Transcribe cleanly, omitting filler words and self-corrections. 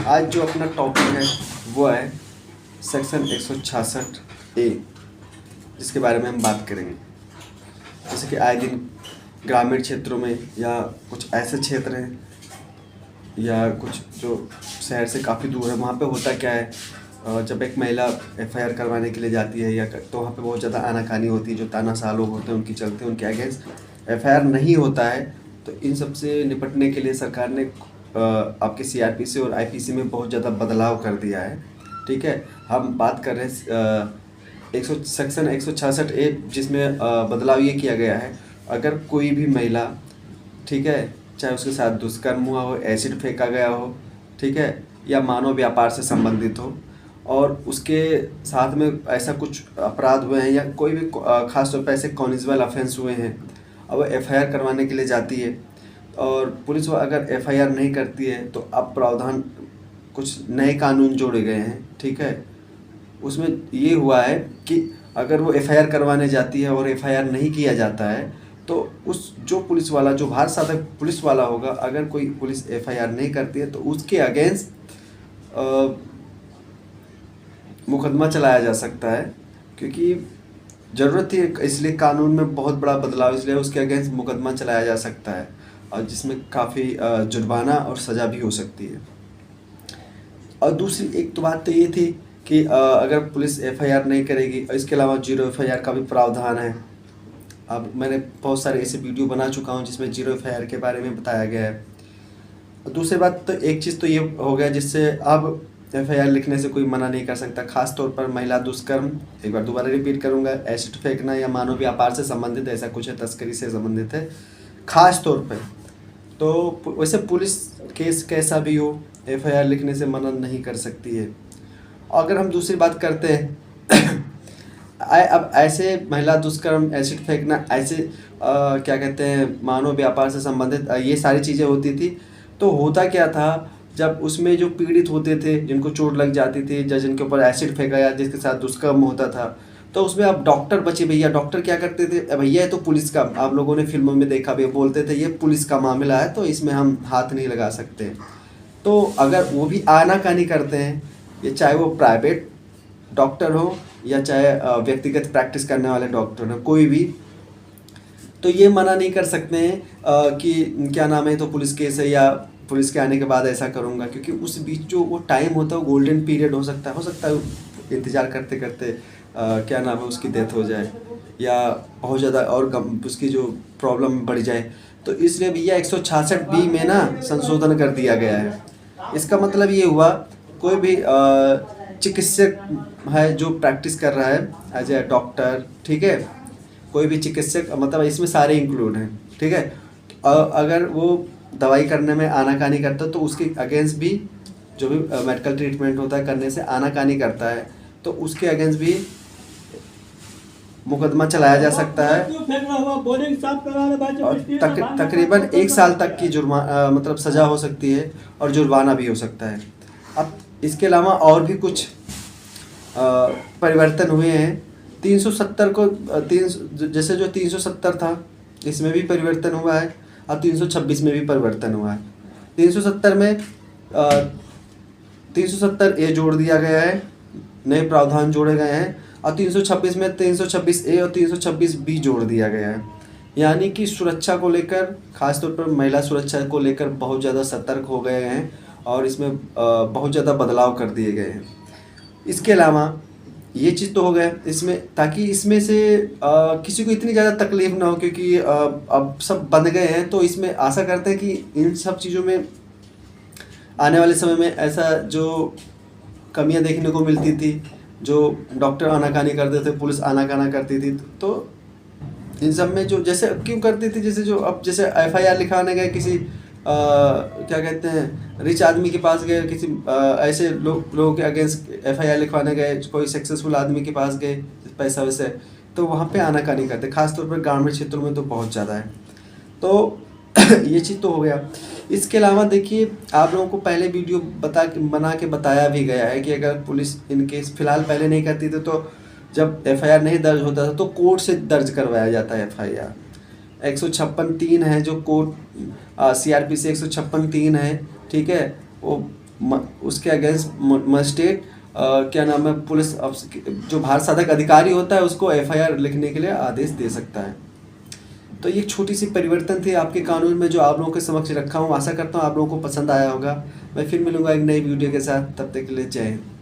आज जो अपना टॉपिक है वो है सेक्शन 166A, जिसके बारे में हम बात करेंगे। जैसे कि आए दिन ग्रामीण क्षेत्रों में या कुछ ऐसे क्षेत्र हैं या कुछ जो शहर से काफ़ी दूर है, वहाँ पे होता क्या है, जब एक महिला FIR करवाने के लिए जाती है या तो वहाँ पे बहुत ज़्यादा आनाकानी होती है। जो तानाशाह लोग होते हैं उनकी चलते उनके अगेंस्ट FIR नहीं होता है। तो इन सब से निपटने के लिए सरकार ने आपके CRPC और IPC में बहुत ज़्यादा बदलाव कर दिया है। ठीक है, हम बात कर रहे हैं सेक्शन 166A, जिसमें बदलाव ये किया गया है, अगर कोई भी महिला, ठीक है, चाहे उसके साथ दुष्कर्म हुआ हो, एसिड फेंका गया हो, ठीक है, या मानव व्यापार से संबंधित हो और उसके साथ में ऐसा कुछ अपराध हुए हैं या कोई भी खास तौर पर ऐसे कॉन्जुगल ऑफेंस हुए हैं, अब वो FIR करवाने के लिए जाती है और पुलिस अगर FIR नहीं करती है तो अब प्रावधान कुछ नए कानून जोड़े गए हैं। ठीक है, उसमें ये हुआ है कि अगर वो FIR करवाने जाती है और FIR नहीं किया जाता है तो उस जो पुलिस वाला, जो भारत साधक पुलिस वाला होगा, अगर कोई पुलिस FIR नहीं करती है तो उसके अगेंस्ट मुकदमा चलाया जा सकता है, क्योंकि ज़रूरत थी, इसलिए कानून में बहुत बड़ा बदलाव, इसलिए उसके अगेंस्ट मुकदमा चलाया जा सकता है और जिसमें काफ़ी जुर्माना और सज़ा भी हो सकती है। और दूसरी एक तो बात तो ये थी कि अगर पुलिस FIR नहीं करेगी, और इसके अलावा जीरो FIR का भी प्रावधान है। अब मैंने बहुत सारे ऐसे वीडियो बना चुका हूँ जिसमें जीरो FIR के बारे में बताया गया है। और दूसरी बात तो एक चीज़ तो ये हो गया जिससे अब FIR लिखने से कोई मना नहीं कर सकता, खास तौर पर महिला दुष्कर्म, एक बार दोबारा रिपीट करूंगा, एसिड फेंकना या मानव व्यापार से संबंधित ऐसा कुछ है, तस्करी से संबंधित है खास तौर पर। तो वैसे पुलिस केस कैसा भी हो, FIR लिखने से मना नहीं कर सकती है। अगर हम दूसरी बात करते हैं अब ऐसे महिला दुष्कर्म, एसिड फेंकना, ऐसे क्या कहते हैं, मानव व्यापार से संबंधित ये सारी चीज़ें होती थी। तो होता क्या था, जब उसमें जो पीड़ित होते थे, जिनको चोट लग जाती थी, जिनके ऊपर एसिड फेंका या जिसके साथ दुष्कर्म होता था, तो उसमें अब डॉक्टर बचे भैया। डॉक्टर क्या करते थे, भैया ये तो पुलिस का, आप लोगों ने फिल्मों में देखा भी, बोलते थे ये पुलिस का मामला है तो इसमें हम हाथ नहीं लगा सकते। तो अगर वो भी आनाकानी करते हैं, ये चाहे वो प्राइवेट डॉक्टर हो या चाहे व्यक्तिगत प्रैक्टिस करने वाले डॉक्टर हो, कोई भी, तो ये मना नहीं कर सकते हैं कि क्या नाम है, तो पुलिस केस है या पुलिस के आने के बाद ऐसा करूँगा, क्योंकि उस बीच जो वो टाइम होता है वो गोल्डन पीरियड हो सकता है इंतज़ार करते करते क्या नाम है उसकी डेथ हो जाए या बहुत ज़्यादा और उसकी जो प्रॉब्लम बढ़ जाए। तो इसलिए भैया 166B में ना संशोधन कर दिया गया है। इसका मतलब ये हुआ, कोई भी चिकित्सक है जो प्रैक्टिस कर रहा है एज ए डॉक्टर, ठीक है, कोई भी चिकित्सक, मतलब इसमें सारे इंक्लूड हैं, ठीक है, अगर वो दवाई करने में आनाकानी करता है तो उसके अगेंस्ट भी, जो भी मेडिकल ट्रीटमेंट होता है करने से आनाकानी करता है, तो उसके अगेंस्ट भी मुकदमा चलाया जा सकता है और तकरीबन 1 साल तक की मतलब सज़ा हो सकती है और जुर्माना भी हो सकता है। अब इसके अलावा और भी कुछ परिवर्तन हुए हैं। 370 को जैसे जो 370 था, इसमें भी परिवर्तन हुआ है और 326 में भी परिवर्तन हुआ है। 370 में 370A जोड़ दिया गया है, नए प्रावधान जोड़े गए हैं, और 326 में 326A और 326B जोड़ दिया गया है। यानी कि सुरक्षा को लेकर, खासतौर पर महिला सुरक्षा को लेकर बहुत ज़्यादा सतर्क हो गए हैं और इसमें बहुत ज़्यादा बदलाव कर दिए गए हैं। इसके अलावा ये चीज़ तो हो गया इसमें, ताकि इसमें से किसी को इतनी ज़्यादा तकलीफ ना हो, क्योंकि अब सब बंद गए हैं। तो इसमें आशा करते हैं कि इन सब चीज़ों में आने वाले समय में ऐसा जो कमियां देखने को मिलती थी, जो डॉक्टर आनाकानी करते थे, पुलिस आनाकानी करती थी, तो इन सब में जो जैसे क्यों करती थी, जैसे जो अब जैसे FIR लिखाने गए किसी क्या कहते हैं, रिच आदमी के पास गए, किसी ऐसे लोगों के अगेंस्ट FIR लिखवाने गए, कोई सक्सेसफुल आदमी के पास गए पैसा वैसे, तो वहाँ पे आनाकानी करते, खासतौर पर ग्रामीण क्षेत्रों में तो बहुत ज़्यादा है। तो ये चीज़ तो हो गया। इसके अलावा देखिए, आप लोगों को पहले वीडियो बना के बताया भी गया है कि अगर पुलिस इनके फिलहाल पहले नहीं करती थी, तो जब FIR नहीं दर्ज होता था तो कोर्ट से दर्ज करवाया जाता है FIR। 156(3) है जो कोर्ट CRPC 156(3) है, ठीक है, वो उसके अगेंस्ट मजिस्ट्रेट क्या नाम है पुलिस जो भारत साधक अधिकारी होता है उसको एफआईआर लिखने के लिए आदेश दे सकता है। तो ये एक छोटी सी परिवर्तन थी आपके कानून में जो आप लोगों के समक्ष रखा हूँ। आशा करता हूँ आप लोगों को पसंद आया होगा। मैं फिर मिलूंगा एक नई वीडियो के साथ, तब तक के लिए जय हिंद।